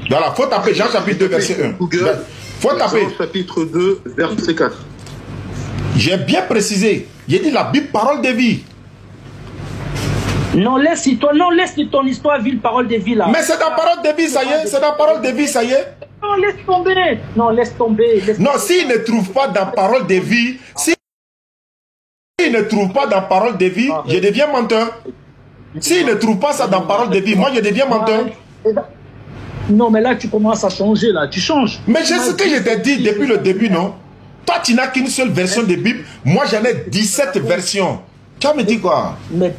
Voilà, faut taper Jean chapitre 2, verset 1. Google, faut taper. Jean chapitre 2, verset 4. J'ai bien précisé. J'ai dit la Bible, parole de vie. Non, laisse ton histoire ville, parole de vie là. Mais c'est dans parole de vie, ça y est. C'est dans parole de vie, ça y est. Non, laisse tomber. Non, laisse tomber. Non, s'il ne trouve pas dans parole de vie, s'il ne trouve pas dans parole de vie, je deviens menteur. S'il ne trouve pas ça dans parole de vie, moi je deviens menteur. Non, mais là tu commences à changer, là, tu changes. Mais c'est ce que je t'ai dit depuis le début, non? Toi, tu n'as qu'une seule version de Bible. Moi, j'en ai 17 versions. Tu vas me dire quoi? Mais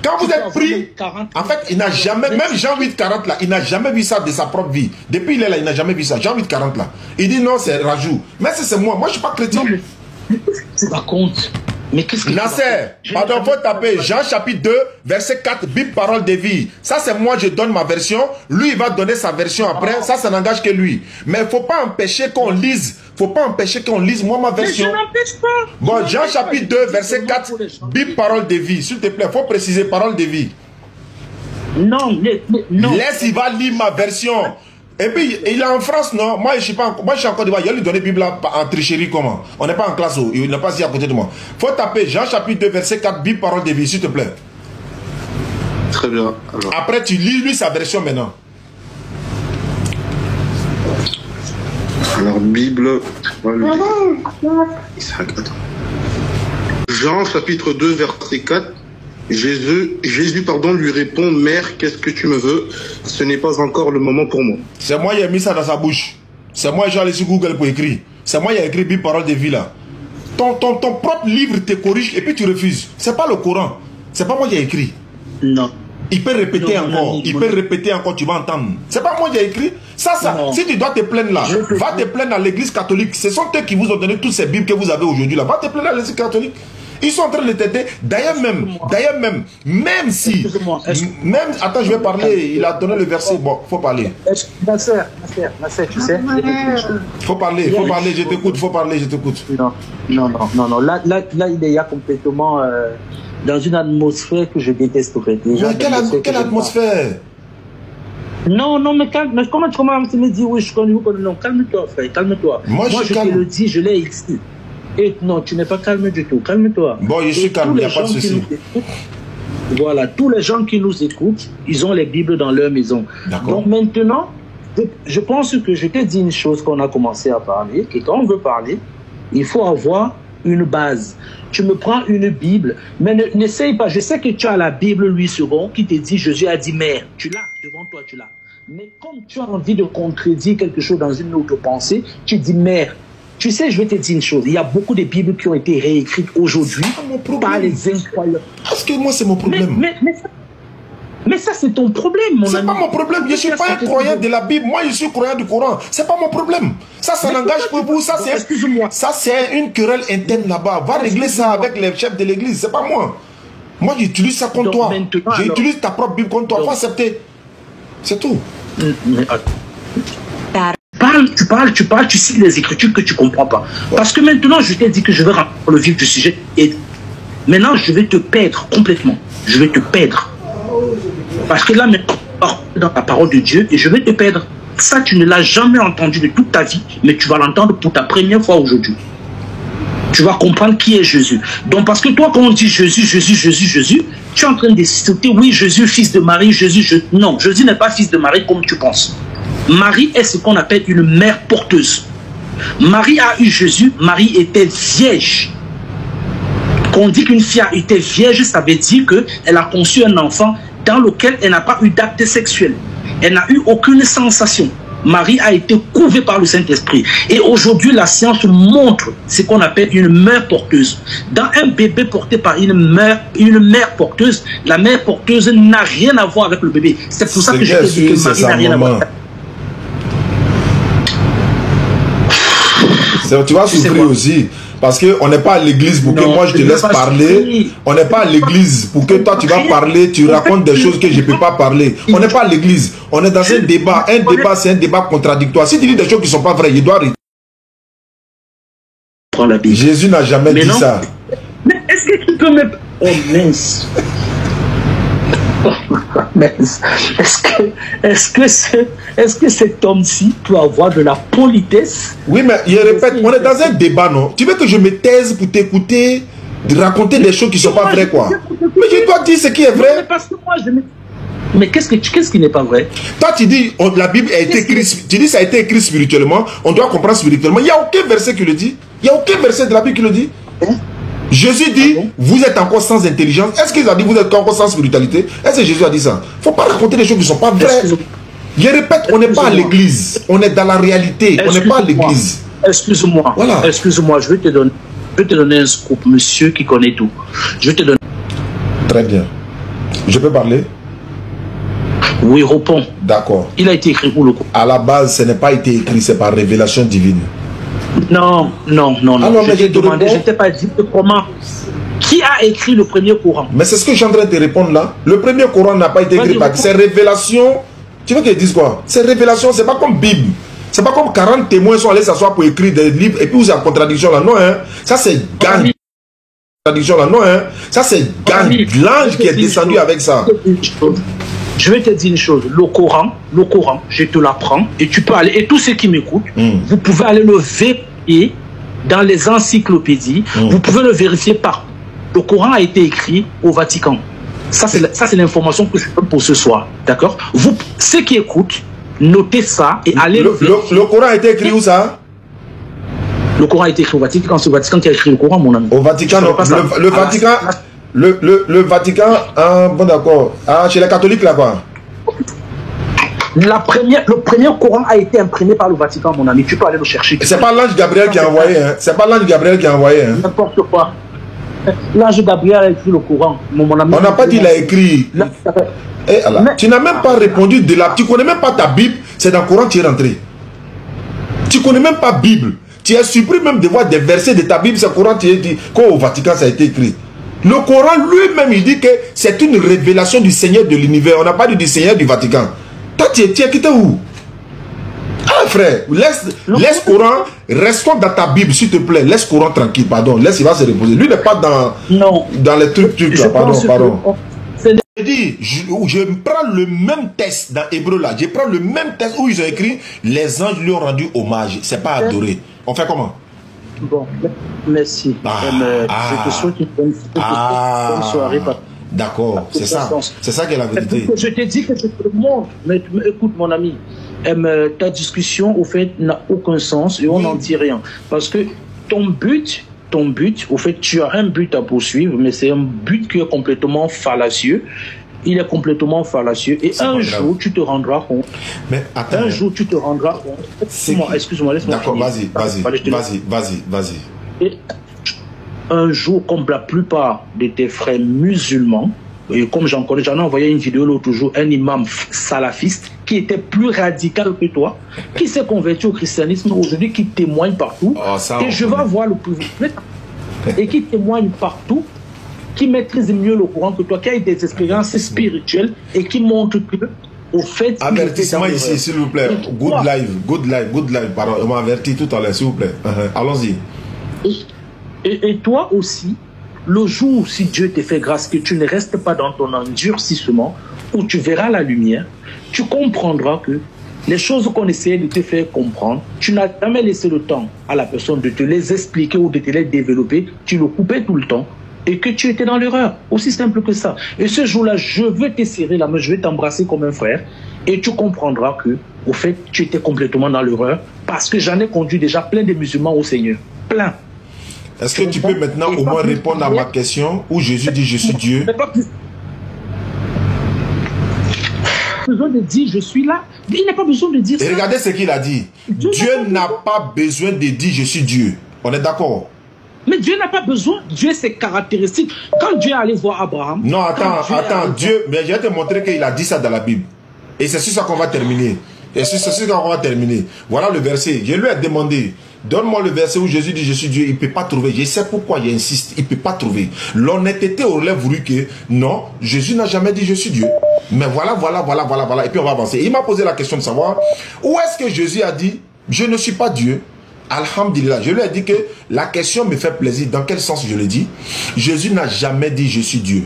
quand vous êtes pris, en fait, il n'a jamais, même Jean 8,40 là, il n'a jamais vu ça de sa propre vie. Depuis il est là, il n'a jamais vu ça. Jean 8,40 là. Il dit non, c'est rajout. Mais c'est moi. Moi, je ne suis pas chrétien. Mais tu racontes. Mais qu'est-ce que Nasser, pardon, faut taper Jean chapitre 2, verset 4, Bible, parole de vie. Ça, c'est moi, je donne ma version. Lui, il va donner sa version après. Ça n'engage que lui. Mais il ne faut pas empêcher qu'on lise. Faut pas empêcher qu'on lise moi ma version. Mais je n'empêche pas. Bon, Jean chapitre 2, verset 4, Bible, parole de vie. S'il te plaît, il faut préciser parole de vie. Non, non. Laisse, il va lire ma version. Et puis, il est en France, non? Moi, je suis pas, moi, je suis encore devant. Il va lui donner Bible en tricherie, comment? On n'est pas en classe, il n'est pas ici à côté de moi. Faut taper Jean chapitre 2, verset 4, Bible, parole de vie, s'il te plaît. Très bien. Alors. Après, tu lis lui sa version maintenant. Alors, Bible. Jean chapitre 2, verset 4. Jésus, lui répond, Mère, qu'est-ce que tu me veux? Ce n'est pas encore le moment pour moi. C'est moi qui ai mis ça dans sa bouche. C'est moi qui ai allé sur Google pour écrire. C'est moi qui ai écrit Bible, parole de vie là. Ton propre livre te corrige et puis tu refuses. C'est pas le Coran. C'est pas moi qui ai écrit. Non. Il peut répéter encore. Il peut répéter encore, tu vas entendre. C'est pas moi qui ai écrit. Ça, si tu dois te plaindre là, va te plaindre à l'église catholique. Ce sont eux qui vous ont donné toutes ces Bibles que vous avez aujourd'hui là. Va te plaindre à l'église catholique. Ils sont en train de t'aider. D'ailleurs même si, même, attends, je vais parler. Il a donné le verset. Bon, faut parler. Nasser, tu sais. Faut parler, je t'écoute, faut parler, je t'écoute. Non. Là, il est complètement dans une atmosphère que je détesterais. Déjà, mais quelle atmosphère? Non, mais comment tu me dis oui, je connais vous? Non, calme-toi, frère, calme-toi. Moi je te le dis, je l'ai ici. Et non, tu n'es pas calme du tout, calme-toi. Bon, je suis calme, il n'y a pas de souci. Voilà, tous les gens qui nous écoutent, ils ont les Bibles dans leur maison. Donc maintenant, je pense que je t'ai dit une chose qu'on a commencé à parler, que quand on veut parler, il faut avoir une base. Tu me prends une Bible, mais n'essaye pas. Je sais que tu as la Bible, Louis II, qui te dit, Jésus a dit mère. Tu l'as, devant toi, tu l'as. Mais comme tu as envie de contredire quelque chose dans une autre pensée, tu dis mère. Tu sais, je vais te dire une chose. Il y a beaucoup de Bibles qui ont été réécrites aujourd'hui par les incroyables. Parce que moi, c'est mon problème. Mais ça, c'est ton problème, mon ami. C'est pas mon problème. Je ne suis pas un croyant de la Bible. Moi, je suis croyant du Coran. C'est pas mon problème. Ça n'engage que vous. Ça, c'est une querelle interne là-bas. Va régler ça avec les chefs de l'église. C'est pas moi. Moi, j'utilise ça contre toi. J'utilise ta propre Bible contre toi. Faut accepter. C'est tout. Tu parles, tu cites les Écritures que tu ne comprends pas. Parce que maintenant, je t'ai dit que je vais rentrer dans le vif du sujet. Et maintenant, je vais te perdre complètement. Je vais te perdre. Parce que là, maintenant, dans la parole de Dieu, et je vais te perdre. Ça, tu ne l'as jamais entendu de toute ta vie, mais tu vas l'entendre pour ta première fois aujourd'hui. Tu vas comprendre qui est Jésus. Donc, parce que toi, quand on dit Jésus, tu es en train de citer, oui, Jésus, fils de Marie, Jésus. Non, Jésus n'est pas fils de Marie comme tu penses. Marie est ce qu'on appelle une mère porteuse. Marie a eu Jésus, Marie était vierge. Quand on dit qu'une fille a été vierge, ça veut dire qu'elle a conçu un enfant dans lequel elle n'a pas eu d'acte sexuel. Elle n'a eu aucune sensation. Marie a été couvée par le Saint-Esprit. Et aujourd'hui, la science montre ce qu'on appelle une mère porteuse. Dans un bébé porté par une mère porteuse, la mère porteuse n'a rien à voir avec le bébé. C'est pour ça que je te dis que Marie n'a rien à voir. Tu vas souffrir aussi. Parce qu'on n'est pas à l'église pour que moi je te laisse parler. On n'est pas à l'église pour que toi tu vas parler, tu racontes des choses que je ne peux pas parler. On n'est pas à l'église. On est dans un débat. Un débat, c'est un débat contradictoire. Si tu dis des choses qui ne sont pas vraies, il doit arrêter. Jésus n'a jamais dit ça. Mais est-ce que tu peux me... Oh mince. Mais est-ce que cet homme-ci peut avoir de la politesse? Oui, mais je répète, on est dans un débat, non? Tu veux que je me taise pour t'écouter, de raconter des choses qui ne sont pas vraies, quoi? Mais je dois dire ce qui est vrai. Mais parce que moi, mais qu'est-ce qui n'est pas vrai? Toi, tu dis, la Bible a été écrite, tu dis ça a été écrit spirituellement, on doit comprendre spirituellement. Il n'y a aucun verset qui le dit. Il n'y a aucun verset de la Bible qui le dit. Jésus dit, vous êtes encore sans intelligence. Est-ce qu'il a dit, vous êtes encore sans spiritualité? Est-ce que Jésus a dit ça? Il ne faut pas raconter des choses qui ne sont pas vraies. Je répète, on n'est pas à l'église. On est dans la réalité. On n'est pas à l'église. Excuse-moi. Voilà. Excuse-moi, je vais te donner un scoop, monsieur qui connaît tout. Je vais te donner. Très bien. Je peux parler? Oui, réponds. D'accord. Il a été écrit pour le coup. À la base, ce n'est pas été écrit, c'est par révélation divine. Non. Alors, je t'ai demandé, je ne t'ai pas dit comment. Qui a écrit le premier Coran? Mais c'est ce que je suis en train de te répondre là. Le premier Coran n'a pas été écrit par... C'est révélation. Tu veux qu'ils disent quoi? C'est révélation, c'est pas comme Bible. C'est pas comme 40 témoins sont allés s'asseoir pour écrire des livres et puis vous avez contradiction là. Non, hein. Ça c'est gang. Contradiction là. Non, hein. Ça c'est gang. L'ange qui est descendu avec ça. Je vais te dire une chose, le Coran, je te l'apprends, et tu peux aller, et tous ceux qui m'écoutent, vous pouvez aller le vérifier dans les encyclopédies, vous pouvez le vérifier par. Le Coran a été écrit au Vatican. Ça, c'est l'information que je donne pour ce soir, d'accord? Vous, ceux qui écoutent, notez ça et allez le vérifier. Le Coran a été écrit où ça? Le Coran a été écrit au Vatican, c'est le Vatican qui a écrit le Coran, mon ami. Au Vatican, non, le Vatican... Le Vatican, bon d'accord, chez les catholiques là quoi. Le premier Coran a été imprimé par le Vatican, mon ami. Tu peux aller le chercher. C'est pas l'ange Gabriel qui a envoyé, hein. C'est pas l'ange Gabriel qui a envoyé, hein. N'importe quoi. L'ange Gabriel a écrit le Coran, mon ami. On n'a pas dit qu'il a écrit. Tu n'as même pas répondu de la. Tu connais même pas ta Bible. C'est dans le Coran que tu es rentré. Tu connais même pas Bible. Tu as surpris même de voir des versets de ta Bible. C'est le Coran qui dit qu'au Vatican ça a été écrit. Le Coran lui-même, il dit que c'est une révélation du Seigneur de l'univers. On n'a pas dit du Seigneur du Vatican. Toi, tu es quitté où? Ah frère, laisse Coran, restons dans ta Bible, s'il te plaît. Laisse Coran tranquille, pardon. Laisse, il va se reposer. Lui n'est pas dans les trucs là, pardon. Je dis, je prends le même texte dans Hébreu là. Je prends le même texte où ils ont écrit les anges lui ont rendu hommage. C'est pas adoré. On fait comment? Bon, merci. Je te souhaite une bonne soirée. D'accord, c'est ça. C'est ça qui est la vérité. Je te dis que je te montre. Mais écoute, mon ami, ta discussion, au fait, n'a aucun sens et on n'en dit rien. Parce que ton but, au fait, tu as un but à poursuivre, mais c'est un but qui est complètement fallacieux. Il est complètement fallacieux. Et un jour, tu te rendras compte. Mais attends. Un jour, tu te rendras compte. Excuse-moi, laisse-moi finir. D'accord, vas-y. Et un jour, comme la plupart de tes frères musulmans, et comme j'en connais, j'en ai envoyé une vidéo l'autre jour, un imam salafiste qui était plus radical que toi, qui s'est converti au christianisme aujourd'hui, qui témoigne partout. Et je vais voir le plus vite. Et qui témoigne partout, qui maîtrise mieux le Coran que toi, qui a eu des expériences spirituelles et qui montre que, au fait... Avertissement ici, s'il vous plaît. Good live. Pardon, on m'a averti tout à l'heure, s'il vous plaît. Allons-y. Et toi aussi, le jour, si Dieu te fait grâce, que tu ne restes pas dans ton endurcissement, où tu verras la lumière, tu comprendras que les choses qu'on essayait de te faire comprendre, tu n'as jamais laissé le temps à la personne de te les expliquer ou de te les développer, tu le coupais tout le temps, et que tu étais dans l'erreur. Aussi simple que ça. Et ce jour-là, je veux te serrer la main, je vais t'embrasser comme un frère, et tu comprendras que, au fait, tu étais complètement dans l'erreur, parce que j'en ai conduit déjà plein de musulmans au Seigneur. Plein. Est-ce que tu peux maintenant au moins répondre à ma question où Jésus dit je suis Dieu? Besoin de dire je suis là. Il n'a pas besoin de dire ça. Et regardez ce qu'il a dit. Dieu n'a pas besoin de dire je suis Dieu. On est d'accord? Mais Dieu n'a pas besoin. Dieu, c'est caractéristique. Quand Dieu est allé voir Abraham... Non, attends. Dieu, mais je vais te montrer qu'il a dit ça dans la Bible. Et c'est sur ça qu'on va terminer. Voilà le verset. Je lui ai demandé, donne-moi le verset où Jésus dit je suis Dieu. Il ne peut pas trouver. Je sais pourquoi il insiste. Il ne peut pas trouver. L'honnêteté aurait voulu que non, Jésus n'a jamais dit je suis Dieu. Mais voilà. Et puis on va avancer. Il m'a posé la question de savoir où est-ce que Jésus a dit je ne suis pas Dieu. Alhamdulillah. Je lui ai dit que la question me fait plaisir. Dans quel sens je le dis? Jésus n'a jamais dit je suis Dieu.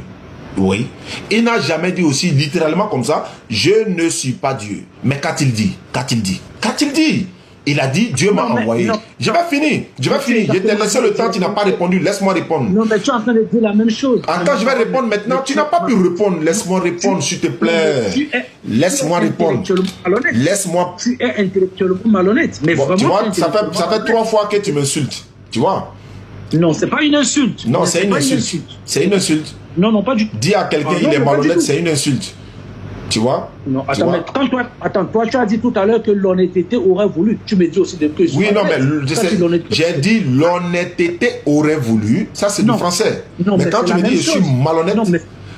Oui. Il n'a jamais dit aussi littéralement comme ça, je ne suis pas Dieu. Mais qu'a-t-il dit? Qu'a-t-il dit? Qu'a-t-il dit? Il a dit, Dieu m'a envoyé. Non. Je vais finir. Je vais finir. Je t'ai laissé le temps, tu n'as pas répondu. Laisse-moi répondre. Non, mais tu es en train de dire la même chose. Attends, je vais répondre maintenant. Tu n'as pas pu répondre. Laisse-moi répondre, s'il te plaît. Laisse-moi répondre. Laisse-moi. Tu es intellectuellement malhonnête. Mais bon, vraiment, tu vois, ça fait 3 fois que tu m'insultes. Tu vois? Non, c'est pas une insulte. Non, c'est une insulte. C'est une insulte. Non, non, pas du tout. Dis à quelqu'un il est malhonnête, c'est une insulte. Tu vois? Non, attends, mais quand toi, tu as dit tout à l'heure que l'honnêteté aurait voulu. Tu me dis aussi de que je oui, non, mais j'ai dit l'honnêteté aurait voulu. Ça, c'est du français. Non, mais quand tu me dis je suis malhonnête,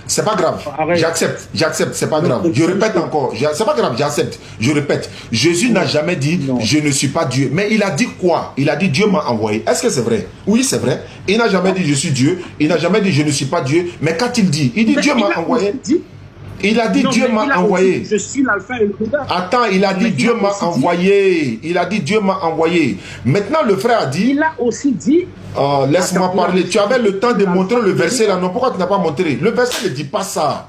c'est pas grave. J'accepte, c'est pas grave. Je répète encore. C'est pas grave, j'accepte. Je répète. Jésus n'a jamais dit je ne suis pas Dieu. Mais il a dit quoi? Il a dit Dieu m'a envoyé. Est-ce que c'est vrai? Oui, c'est vrai. Il n'a jamais dit je suis Dieu. Il n'a jamais dit je ne suis pas Dieu. Mais qu'a-t-il dit? Il dit Dieu m'a envoyé. Il a dit Dieu m'a envoyé. Je suis l'alpha et l'oméga. Attends, il a dit Dieu m'a envoyé. Il a dit Dieu m'a envoyé. Maintenant, le frère a dit. Il a aussi dit. Oh, laisse-moi parler. Tu avais le temps de montrer le verset là. Non, pourquoi tu n'as pas montré? Le verset ne dit pas ça.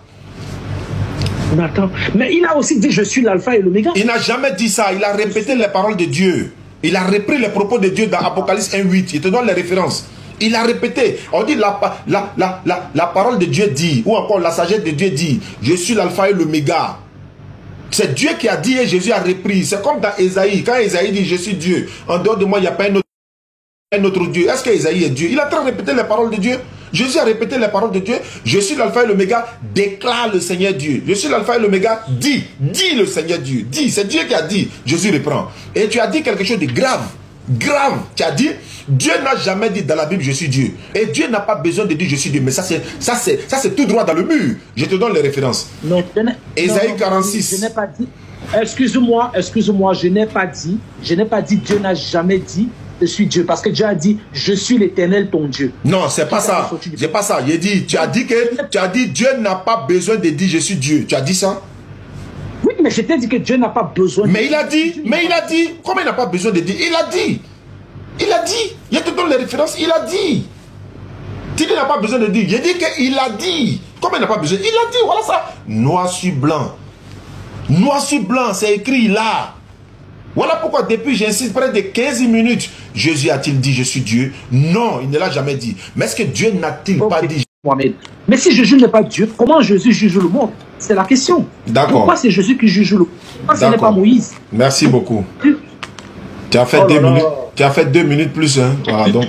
Attends. Mais il a aussi dit je suis l'alpha et l'oméga. Il n'a jamais dit ça. Il a répété les paroles de Dieu. Il a repris les propos de Dieu dans Apocalypse 1:8. Il te donne les références. Il a répété. On dit la parole de Dieu dit, ou encore la sagesse de Dieu dit, je suis l'alpha et l'oméga. C'est Dieu qui a dit et Jésus a repris. C'est comme dans Ésaïe. Quand Ésaïe dit je suis Dieu, en dehors de moi, il n'y a pas un autre Dieu. Est-ce que Ésaïe est Dieu? Il est en train de répéter les paroles de Dieu. Jésus a répété les paroles de Dieu. Je suis l'alpha et l'oméga, déclare le Seigneur Dieu. Je suis l'alpha et l'oméga, dit le Seigneur Dieu. Dit, c'est Dieu qui a dit. Jésus reprend. Et tu as dit quelque chose de grave. Grave. Tu as dit, Dieu n'a jamais dit dans la Bible je suis Dieu. Et Dieu n'a pas besoin de dire je suis Dieu. Mais ça c'est tout droit dans le mur. Je te donne les références. Non, Ésaïe 46. Je n'ai pas dit. Excuse-moi, je n'ai pas dit, Dieu n'a jamais dit je suis Dieu. Parce que Dieu a dit je suis l'Éternel ton Dieu. Non, c'est pas ça. C'est pas ça. Tu as dit Dieu n'a pas besoin de dire je suis Dieu. Tu as dit ça? Oui, mais je t'ai dit que Dieu n'a pas besoin de dire. Mais il a dit. Comment il n'a pas besoin de dire? Il a dit. Il a dit. Je te donne les références. Il a dit. Tu n'as pas besoin de dire. J'ai dit qu'il a dit. Comment il n'a pas besoin? Il a dit. Voilà ça. Noir sur blanc. Noir sur blanc. C'est écrit là. Voilà pourquoi depuis j'insiste près de 15 minutes. Jésus a-t-il dit je suis Dieu? Non, il ne l'a jamais dit. Mais est-ce que Dieu n'a-t-il pas dit? Mais si Jésus n'est pas Dieu, comment Jésus juge le monde? C'est la question. D'accord. Pourquoi c'est Jésus qui juge le monde? Pourquoi ce n'est pas Moïse? Merci beaucoup. Tu as fait 2 minutes. Tu as fait 2 minutes plus. Hein. Voilà, donc,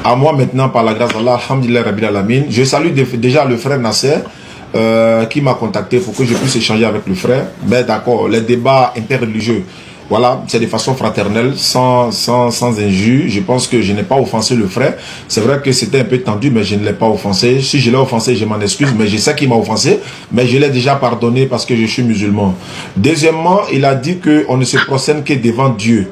à moi maintenant, par la grâce d'Allah, alhamdulillah rabbil alamin. Je salue déjà le frère Nasser qui m'a contacté pour que je puisse échanger avec le frère. Mais d'accord, les débats interreligieux, voilà, c'est de façon fraternelle, sans injure. Je pense que je n'ai pas offensé le frère. C'est vrai que c'était un peu tendu, mais je ne l'ai pas offensé. Si je l'ai offensé, je m'en excuse, mais je sais qu'il m'a offensé. Mais je l'ai déjà pardonné parce que je suis musulman. Deuxièmement, il a dit qu'on ne se prosterne que devant Dieu.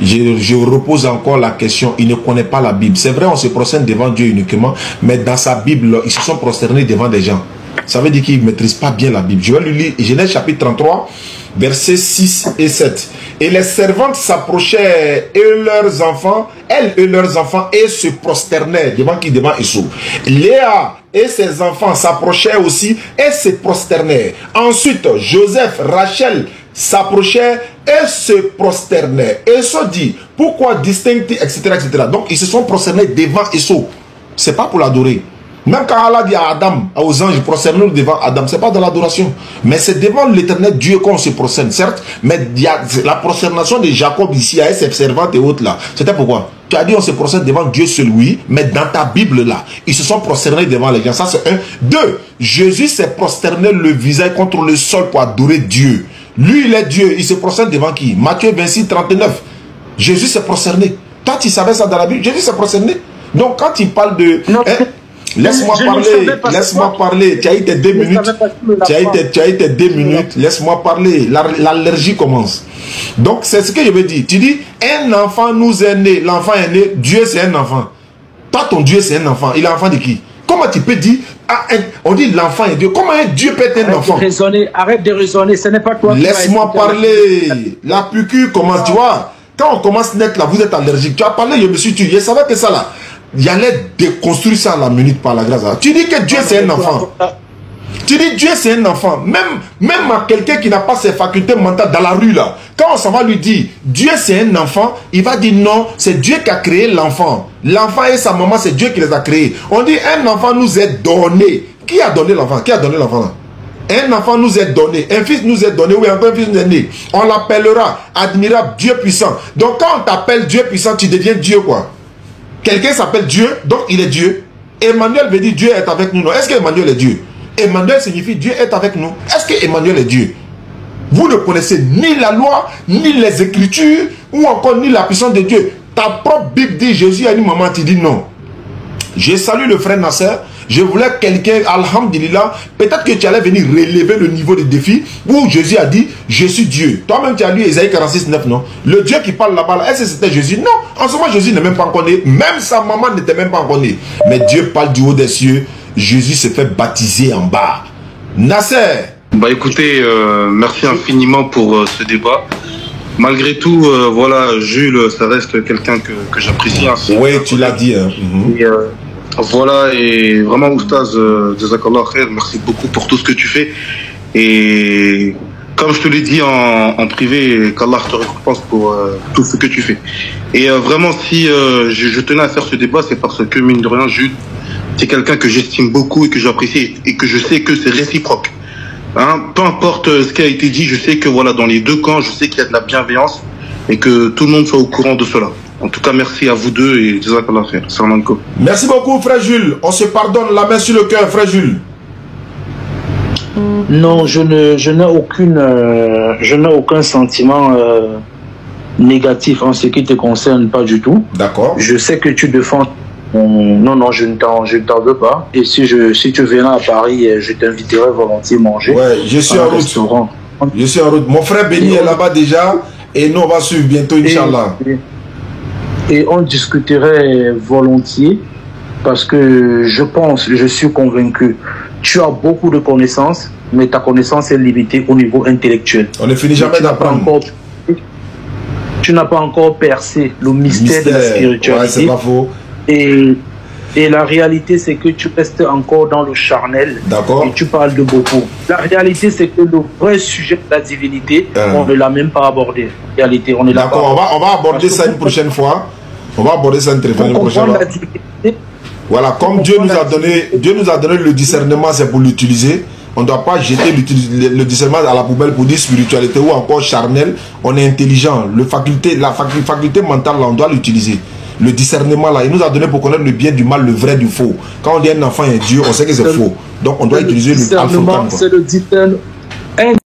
Je repose encore la question, il ne connaît pas la Bible. C'est vrai, on se prosterne devant Dieu uniquement, mais dans sa Bible, ils se sont prosternés devant des gens. Ça veut dire qu'ils ne maîtrisent pas bien la Bible. Je vais lui lire Genèse chapitre 33, versets 6 et 7. Et les servantes s'approchaient et leurs enfants, elles et leurs enfants, et se prosternaient devant qui? Devant Esau. Léa et ses enfants s'approchaient aussi et se prosternaient. Ensuite, Joseph, Rachel s'approchaient et se prosternaient. Esau dit, pourquoi distinguer, etc., etc. Donc, ils se sont prosternés devant Esau. Ce n'est pas pour l'adorer. Même quand Allah dit à Adam, aux anges, prosternez-nous devant Adam, ce n'est pas de l'adoration. Mais c'est devant l'éternel Dieu qu'on se prosterne, certes. Mais il y a la prosternation de Jacob ici, à ses servantes et autres là. C'était pourquoi? Tu as dit on se prosterne devant Dieu seul, oui. Mais dans ta Bible là, ils se sont prosternés devant les gens. Ça c'est un. 2. Jésus s'est prosterné le visage contre le sol pour adorer Dieu. Lui il est Dieu. Il se prosterne devant qui? Matthieu 26, 39. Jésus s'est prosterné. Toi tu savais ça dans la Bible? Jésus s'est prosterné. Donc quand il parle de... Laisse-moi parler, tu as eu tes 2 minutes, tu as eu tes 2 minutes, laisse-moi parler, l'allergie commence. Donc c'est ce que je veux dire, tu dis, un enfant nous est né, l'enfant est né, Dieu c'est un enfant. Toi ton Dieu c'est un enfant, il est enfant de qui? Comment tu peux dire, on dit l'enfant est Dieu, comment un Dieu peut être un enfant? Arrête de raisonner, ce n'est pas toi. Laisse-moi parler, la piqûre commence, tu vois, quand on commence net là, vous êtes allergique, tu as parlé, je me suis tué, je savais que ça là. il allait déconstruire ça à la minute par la grâce. Tu dis que Dieu c'est un enfant. Tu dis Dieu c'est un enfant. Même à quelqu'un qui n'a pas ses facultés mentales dans la rue là, quand on s'en va lui dire Dieu c'est un enfant, il va dire non, c'est Dieu qui a créé l'enfant. L'enfant et sa maman, c'est Dieu qui les a créés. On dit un enfant nous est donné. Qui a donné l'enfant? Qui a donné l'enfant là? Un enfant nous est donné, un fils nous est donné, oui, encore un fils nous est né. On l'appellera admirable, Dieu puissant. Donc quand on t'appelle Dieu puissant, tu deviens Dieu quoi. Quelqu'un s'appelle Dieu, donc il est Dieu. Emmanuel veut dire Dieu est avec nous. Est-ce qu'Emmanuel est Dieu? Emmanuel signifie Dieu est avec nous. Est-ce qu'Emmanuel est Dieu? Vous ne connaissez ni la loi, ni les Écritures, ou encore ni la puissance de Dieu. Ta propre Bible dit Jésus a dit maman, tu dis non. Je salue le frère Nasser. Je voulais quelqu'un, alhamdulillah, peut-être que tu allais venir relever le niveau de défi où Jésus a dit, je suis Dieu. Toi-même, tu as lu Ésaïe 46, 9, non? Le Dieu qui parle là-bas, est-ce que c'était Jésus? Non, en ce moment, Jésus n'est même pas encore né. Même sa maman n'était même pas encore née. Mais Dieu parle du haut des cieux. Jésus se fait baptiser en bas. Nasser. Bah écoutez, merci infiniment pour ce débat. Malgré tout, voilà, Jules, ça reste quelqu'un que j'apprécie. Hein, oui, tu l'as dit. Hein. Et, voilà, et vraiment, Oustaz, Jazakallah khair, merci beaucoup pour tout ce que tu fais. Et comme je te l'ai dit en privé, qu'Allah te récompense pour tout ce que tu fais. Et vraiment, si je tenais à faire ce débat, c'est parce que, mine de rien, Jules, c'est quelqu'un que j'estime beaucoup et que j'apprécie et que je sais que c'est réciproque. Hein, peu importe ce qui a été dit, je sais que voilà, dans les deux camps, je sais qu'il y a de la bienveillance et que tout le monde soit au courant de cela. En tout cas, merci à vous deux et Jazakallah khair. Salam alaikum. Merci beaucoup, frère Jules. On se pardonne, la main sur le cœur, frère Jules. Non, je n'ai aucun sentiment négatif en ce qui te concerne, pas du tout. D'accord. Je sais que tu défends. Non, je ne t'en veux pas. Et si tu viens à Paris, je t'inviterai volontiers manger. Ouais, je suis en route. Je suis en route. Mon frère Béni est là-bas déjà. Et nous, on va suivre bientôt, Inch'Allah. Et on discuterait volontiers parce que je suis convaincu, tu as beaucoup de connaissances, mais ta connaissance est limitée au niveau intellectuel. On ne finit jamais d'apprendre. Tu n'as pas encore percé le mystère de la spiritualité. Ouais, c'est pas faux. Et la réalité, c'est que tu restes encore dans le charnel. D'accord. Et tu parles de beaucoup. La réalité, c'est que le vrai sujet de la divinité, on ne l'a même pas abordé. Réalité, on est d'accord, on va aborder ça une prochaine fois. On va aborder ça une prochaine fois. Voilà, comme Dieu nous a donné le discernement, c'est pour l'utiliser. On ne doit pas jeter le discernement à la poubelle pour dire spiritualité ou encore charnel. On est intelligent. La faculté mentale, là, on doit l'utiliser. Le discernement, là, il nous a donné pour connaître le bien du mal, le vrai du faux. Quand on dit un enfant est Dieu, on sait que c'est faux. Donc on doit utiliser le discernement. C'est le discernement.